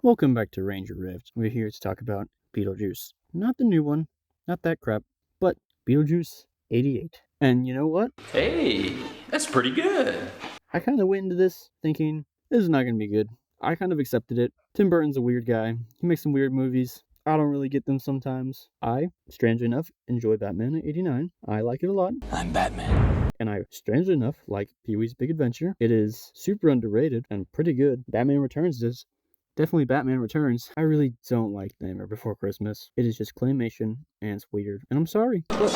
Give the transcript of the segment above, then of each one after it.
Welcome back to Ranger Rift. We're here to talk about Beetlejuice. Not the new one, not that crap, but Beetlejuice 88. And you know what? Hey, that's pretty good. I kind of went into this thinking, this is not going to be good. I kind of accepted it. Tim Burton's a weird guy. He makes some weird movies. I don't really get them sometimes. I, strangely enough, enjoy Batman at 89. I like it a lot. I'm Batman. And I, strangely enough, like Pee-wee's Big Adventure. It is super underrated and pretty good. Batman Returns is definitely Batman Returns. I really don't like Nightmare Before Christmas. It is just claymation, and it's weird. And I'm sorry, but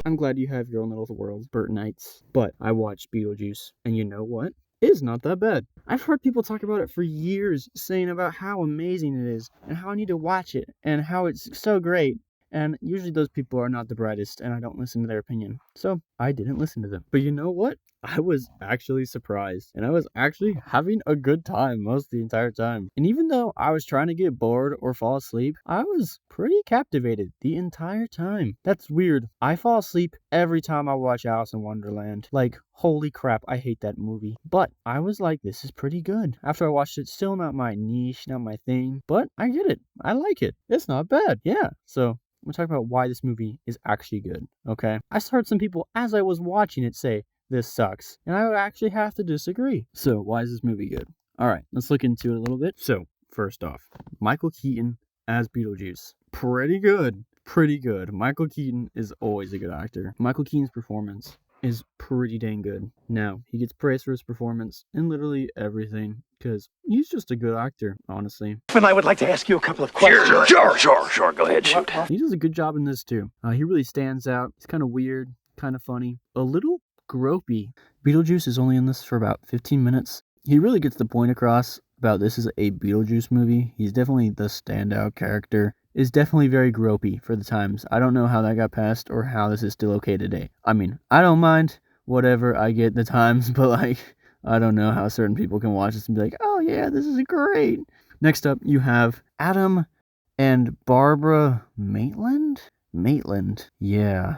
I'm glad you have your own little world, Burtonites. But I watched Beetlejuice, and you know what? It is not that bad. I've heard people talk about it for years, saying about how amazing it is, and how I need to watch it, and how it's so great. And usually those people are not the brightest, and I don't listen to their opinion. So I didn't listen to them. But you know what? I was actually surprised, and I was actually having a good time most of the entire time. And even though I was trying to get bored or fall asleep, I was pretty captivated the entire time. That's weird. I fall asleep every time I watch Alice in Wonderland. Like, holy crap, I hate that movie. But I was like, this is pretty good. After I watched it, still not my niche, not my thing, but I get it. I like it. It's not bad. Yeah, so I'm going to talk about why this movie is actually good, okay? I heard some people, as I was watching it, say, this sucks. And I would actually have to disagree. So, why is this movie good? Alright, let's look into it a little bit. So, first off, Michael Keaton as Beetlejuice. Pretty good. Pretty good. Michael Keaton is always a good actor. Michael Keaton's performance is pretty dang good. Now, he gets praised for his performance in literally everything, because he's just a good actor, honestly. And I would like to ask you a couple of questions. Sure. Go ahead, shoot. He does a good job in this, too. He really stands out. He's kind of weird, kind of funny, a little gropey. Beetlejuice is only in this for about 15 minutes. He really gets the point across about this is a Beetlejuice movie. He's definitely the standout character. Is definitely very gropey for the times. I don't know how that got passed or how this is still okay today. I mean, I don't mind whatever, I get the times, but like, I don't know how certain people can watch this and be like, oh yeah, this is great. Next up, you have Adam and Barbara Maitland? Maitland. Yeah.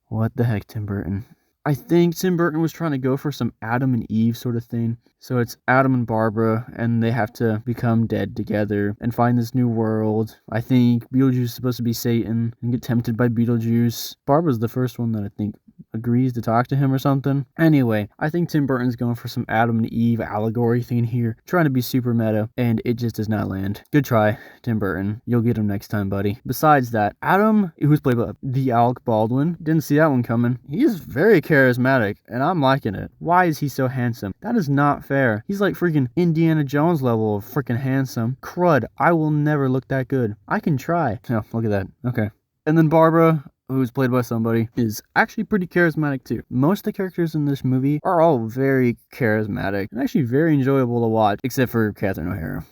What the heck, Tim Burton? I think Tim Burton was trying to go for some Adam and Eve sort of thing. So it's Adam and Barbara, and they have to become dead together and find this new world. I think Beetlejuice is supposed to be Satan and get tempted by Beetlejuice. Barbara's the first one that I think agrees to talk to him or something. Anyway, I think Tim Burton's going for some Adam and Eve allegory thing here, trying to be super meta, and it just does not land. Good try, Tim Burton. You'll get him next time, buddy. Besides that, Adam, who's played by the Alec Baldwin, didn't see that one coming. He's very charismatic, and I'm liking it. Why is he so handsome? That is not fair. He's like freaking Indiana Jones level of freaking handsome. Crud, I will never look that good. I can try. Oh, look at that. Okay. And then Barbara, who's played by somebody, is actually pretty charismatic too. Most of the characters in this movie are all very charismatic and actually very enjoyable to watch, except for Catherine O'Hara.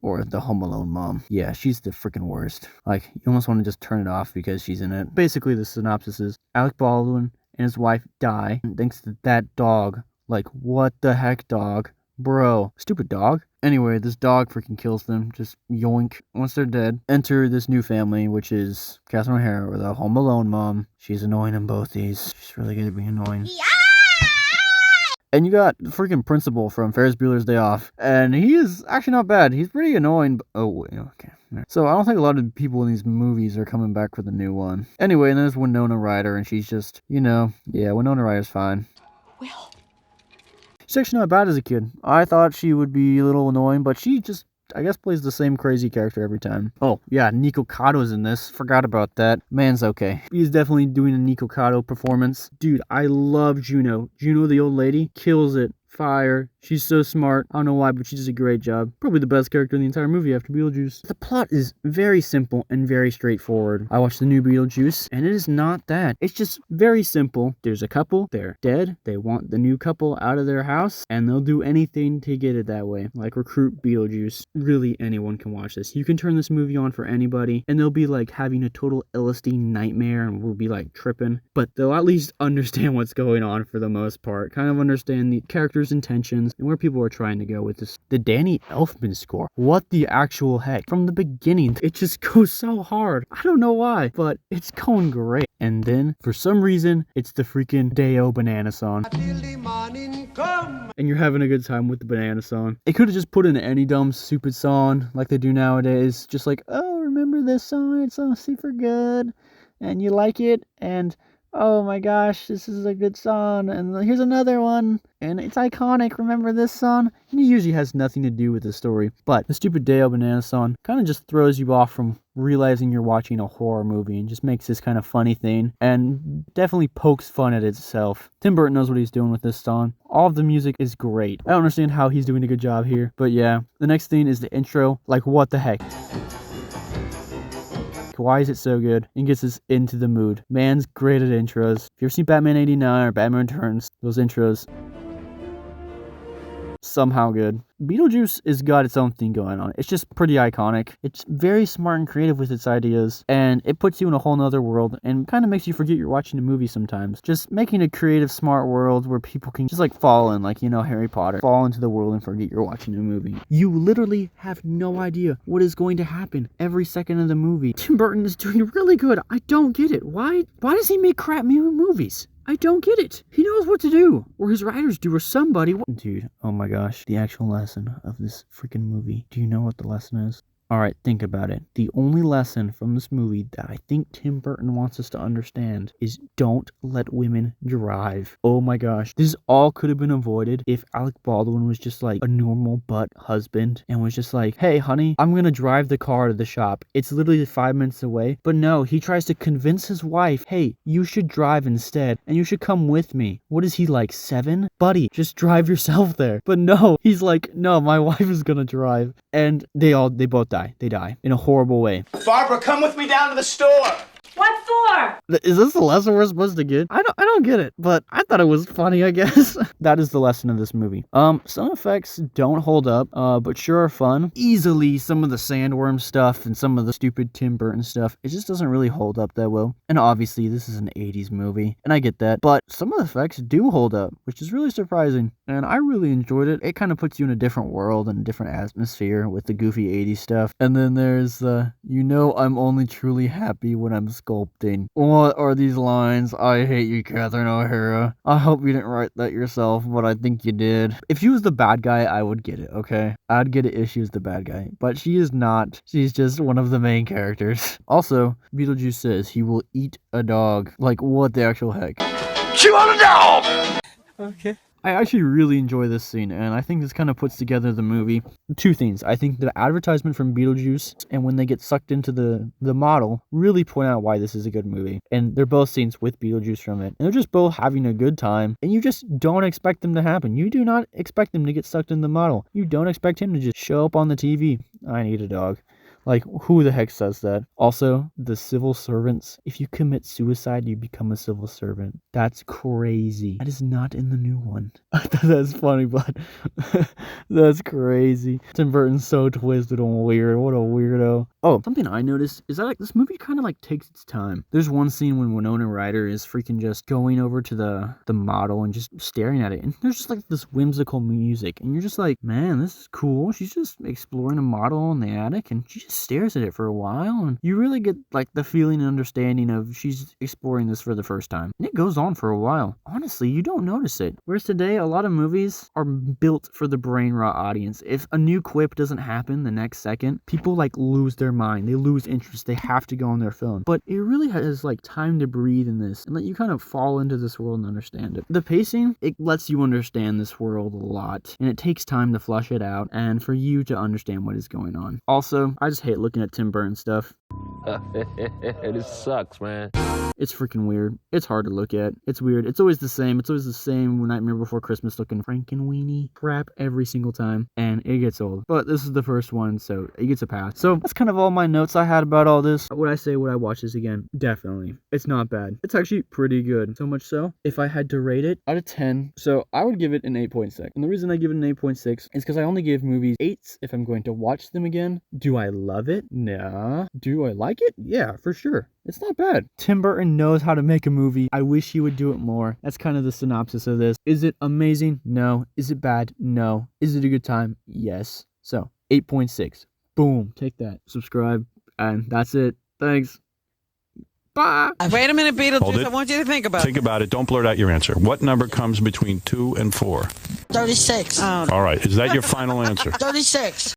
Or the Home Alone mom. Yeah, she's the freaking worst. Like, you almost want to just turn it off because she's in it. Basically, the synopsis is Alec Baldwin and his wife die thanks to that dog. Like, what the heck, dog? Bro, stupid dog. Anyway, this dog freaking kills them. Just yoink. Once they're dead, enter this new family, which is Catherine O'Hara, or the Home Alone mom. She's annoying in both these. She's really good at being annoying. Yeah! And you got the freaking principal from Ferris Bueller's Day Off. And he is actually not bad. He's pretty annoying. Oh, wait, okay. So I don't think a lot of people in these movies are coming back for the new one. Anyway, and then there's Winona Ryder, and she's just, yeah, Winona Ryder's fine. Well, she's actually not bad as a kid. I thought she would be a little annoying, but she just, I guess, plays the same crazy character every time. Oh, yeah, Nico Cotto's in this. Forgot about that. Man's okay. He's definitely doing a Nico Cotto performance. Dude, I love Juno. Juno, the old lady, kills it. Fire. She's so smart. I don't know why, but she does a great job. Probably the best character in the entire movie after Beetlejuice. The plot is very simple and very straightforward. I watched the new Beetlejuice, and it is not that. It's just very simple. There's a couple. They're dead. They want the new couple out of their house, and they'll do anything to get it that way. Like recruit Beetlejuice. Really, anyone can watch this. You can turn this movie on for anybody, and they'll be like having a total LSD nightmare, and will be like tripping. But they'll at least understand what's going on for the most part. Kind of understand the character's intentions and where people are trying to go with this. The Danny Elfman score. What the actual heck? From the beginning, it just goes so hard. I don't know why, but it's going great. And then, for some reason, it's the freaking Day-O Banana song. and you're having a good time with the banana song. It could have just put in any dumb, stupid song like they do nowadays. Just like, oh, remember this song? It's so super good. And you like it. And, oh my gosh, this is a good song. And here's another one. And it's iconic. Remember this song? And it usually has nothing to do with the story. But the stupid Dale Banana song kind of just throws you off from realizing you're watching a horror movie and just makes this kind of funny thing and definitely pokes fun at itself. Tim Burton knows what he's doing with this song. All of the music is great. I don't understand how he's doing a good job here, but yeah. The next thing is the intro. Like, what the heck? Why is it so good? And gets us into the mood. Man's great at intros. If you ever seen Batman 89 or Batman Returns, those intros, somehow good. Beetlejuice has got its own thing going on. It's just pretty iconic. It's very smart and creative with its ideas, and it puts you in a whole nother world and kind of makes you forget you're watching a movie sometimes. Just making a creative, smart world where people can just like fall in, like, you know, Harry Potter. Fall into the world and forget you're watching a movie. You literally have no idea what is going to happen every second of the movie. Tim Burton is doing really good. I don't get it. Why does he make crap movies? I don't get it. He knows what to do. Or his writers do, or somebody. Dude, oh my gosh. The actual lesson of this freaking movie. Do you know what the lesson is? Alright, think about it. The only lesson from this movie that I think Tim Burton wants us to understand is don't let women drive. Oh my gosh. This all could have been avoided if Alec Baldwin was just like a normal butt husband and was just like, hey honey, I'm gonna drive the car to the shop. It's literally 5 minutes away. But no, he tries to convince his wife, hey, you should drive instead and you should come with me. What is he, like 7? Buddy, just drive yourself there. But no, he's like, no, my wife is gonna drive. And they both die. They die in a horrible way. Barbara, come with me down to the store. What for? Is this the lesson we're supposed to get? I don't get it, but I thought it was funny, I guess. That is the lesson of this movie. Some effects don't hold up, but sure are fun. Easily some of the sandworm stuff and some of the stupid Tim Burton stuff, it just doesn't really hold up that well. And obviously this is an 80s movie, and I get that, but some of the effects do hold up, which is really surprising. And I really enjoyed it. It kind of puts you in a different world and a different atmosphere with the goofy 80s stuff. And then there's the, you know, I'm only truly happy when I'm sculpting. What are these lines? I hate you, Catherine O'Hara. I hope you didn't write that yourself, but I think you did. If she was the bad guy, I would get it, okay? I'd get it if she was the bad guy. But she is not. She's just one of the main characters. Also, Beetlejuice says he will eat a dog. Like, what the actual heck? Chew on a dog! Okay. I actually really enjoy this scene, and I think this kind of puts together the movie. Two things. I think the advertisement from Beetlejuice and when they get sucked into the model really point out why this is a good movie. And they're both scenes with Beetlejuice from it. And they're just both having a good time, and you just don't expect them to happen. You do not expect them to get sucked in the model. You don't expect him to just show up on the TV. I need a dog. Like, who the heck says that? Also, the civil servants. If you commit suicide, you become a civil servant. That's crazy. That is not in the new one. I thought that's funny, but that's crazy. Tim Burton's so twisted and weird. What a weirdo. Oh, something I noticed is that like this movie kind of like takes its time. There's one scene when Winona Ryder is freaking just going over to the model and just staring at it. And there's just like this whimsical music. And you're just like, man, this is cool. She's just exploring a model in the attic and she just stares at it for a while, and you really get like the feeling and understanding of she's exploring this for the first time. And it goes on for a while. Honestly, you don't notice it. Whereas today, a lot of movies are built for the brain rot audience. If a new quip doesn't happen the next second, people like lose their mind. They lose interest. They have to go on their phone. But it really has like time to breathe in this and let you kind of fall into this world and understand it. The pacing, it lets you understand this world a lot, and it takes time to flush it out and for you to understand what is going on. Also, I just hate looking at Tim Burton stuff. This sucks, man. It's freaking weird. It's hard to look at. It's weird. It's always the same. It's always the same Nightmare Before Christmas looking Frankenweenie crap every single time, and it gets old. But this is the first one, so it gets a pass. So that's kind of all my notes I had about all this. Would I say would I watch this again? Definitely. It's not bad. It's actually pretty good. So much so, if I had to rate it out of 10, so I would give it an 8.6. And the reason I give it an 8.6 is because I only give movies 8s if I'm going to watch them again. Do I love it? Nah. Do I like it? Yeah, for sure. It's not bad. Tim Burton knows how to make a movie. I wish he would do it more. That's kind of the synopsis of this. Is it amazing? No. Is it bad? No. Is it a good time? Yes. So, 8.6. Boom. Take that. Subscribe. And that's it. Thanks. Wait a minute, Hold Beetlejuice. it. I want you to think about Think it. about it. Don't blurt out your answer. What number comes between 2 and 4? 36. Oh, All right. Is that your final answer? 36.